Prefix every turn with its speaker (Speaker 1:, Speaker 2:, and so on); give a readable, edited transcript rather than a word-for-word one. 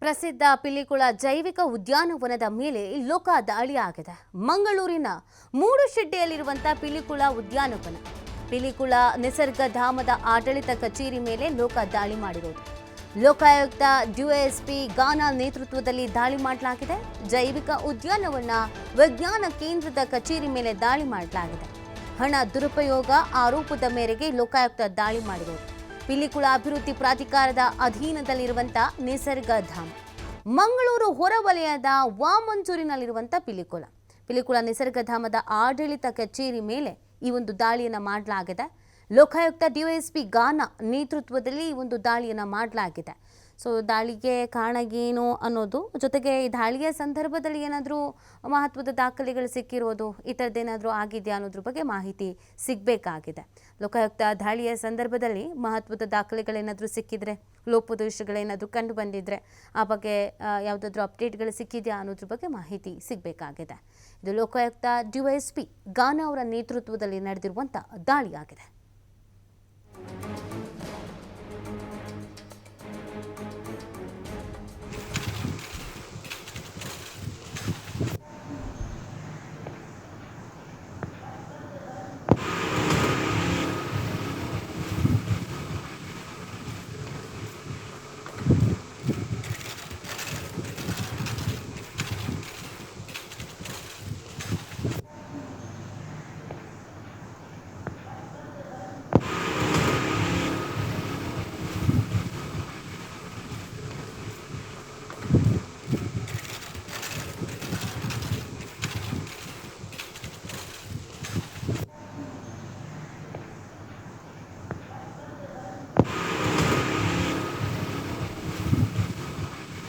Speaker 1: ಪ್ರಸಿದ್ಧ ಪಿಲಿಕುಳ ಜೈವಿಕ ಉದ್ಯಾನವನದ ಮೇಲೆ ಲೋಕ ದಾಳಿ ಆಗಿದೆ. ಮಂಗಳೂರಿನ ಮೂಡುಶೆಡ್ಡಿಯಲ್ಲಿರುವಂತಹ ಪಿಲಿಕುಳ ಉದ್ಯಾನವನ, ಪಿಲಿಕುಳ ನಿಸರ್ಗಧಾಮದ ಆಡಳಿತ ಕಚೇರಿ ಮೇಲೆ ಲೋಕ ದಾಳಿ ಮಾಡಿರೋದು. ಲೋಕಾಯುಕ್ತ ಡಿವೈಎಸ್ಪಿ ಗಾನಾ ನೇತೃತ್ವದಲ್ಲಿ ದಾಳಿ ಮಾಡಲಾಗಿದೆ. ಜೈವಿಕ ಉದ್ಯಾನವನ ವಿಜ್ಞಾನ ಕೇಂದ್ರದ ಕಚೇರಿ ಮೇಲೆ ದಾಳಿ ಮಾಡಲಾಗಿದೆ. ಹಣ ದುರುಪಯೋಗ ಆರೋಪದ ಮೇರೆಗೆ ಲೋಕಾಯುಕ್ತ ದಾಳಿ ಮಾಡಿರೋದು. ಪಿಲಿಕುಳ ಅಭಿವೃದ್ಧಿ ಪ್ರಾಧಿಕಾರದ ಅಧೀನದಲ್ಲಿರುವಂತಹ ನಿಸರ್ಗಧಾಮ, ಮಂಗಳೂರು ಹೊರವಲಯದ ವಾಮಂಜೂರಿನಲ್ಲಿರುವಂತಹ ಪಿಲಿಕುಳ ನಿಸರ್ಗಧಾಮದ ಆಡಳಿತ ಕಚೇರಿ ಮೇಲೆ ಈ ಒಂದು ದಾಳಿಯನ್ನು ಮಾಡಲಾಗಿದೆ. ಲೋಕಾಯುಕ್ತ ಡಿವೈಎಸ್ಪಿ ಗಾನಾ ನೇತೃತ್ವದಲ್ಲಿ ಈ ಒಂದು ದಾಳಿಯನ್ನು ಮಾಡಲಾಗಿದೆ. ಸೊ ದಾಳಿಗೆ ಕಾರಣ ಏನು ಅನ್ನೋದು, ಜೊತೆಗೆ ಈ ದಾಳಿಯ ಸಂದರ್ಭದಲ್ಲಿ ಏನಾದರೂ ಮಹತ್ವದ ದಾಖಲೆಗಳು ಸಿಕ್ಕಿರೋದು, ಈ ಥರದ್ದೇನಾದರೂ ಆಗಿದೆಯಾ ಅನ್ನೋದ್ರ ಬಗ್ಗೆ ಮಾಹಿತಿ ಸಿಗಬೇಕಾಗಿದೆ. ಲೋಕಾಯುಕ್ತ ದಾಳಿಯ ಸಂದರ್ಭದಲ್ಲಿ ಮಹತ್ವದ ದಾಖಲೆಗಳೇನಾದರೂ ಸಿಕ್ಕಿದ್ರೆ, ಲೋಪದೋಷಗಳೇನಾದರೂ ಕಂಡು ಬಂದಿದ್ರೆ ಆ ಬಗ್ಗೆ ಯಾವುದಾದ್ರೂ ಅಪ್ಡೇಟ್ಗಳು ಸಿಕ್ಕಿದೆಯಾ ಅನ್ನೋದ್ರ ಬಗ್ಗೆ ಮಾಹಿತಿ ಸಿಗಬೇಕಾಗಿದೆ. ಇದು ಲೋಕಾಯುಕ್ತ ಡಿವೈಎಸ್ಪಿ ಗಾನಾ ಅವರ ನೇತೃತ್ವದಲ್ಲಿ ನಡೆದಿರುವಂಥ ದಾಳಿಯಾಗಿದೆ.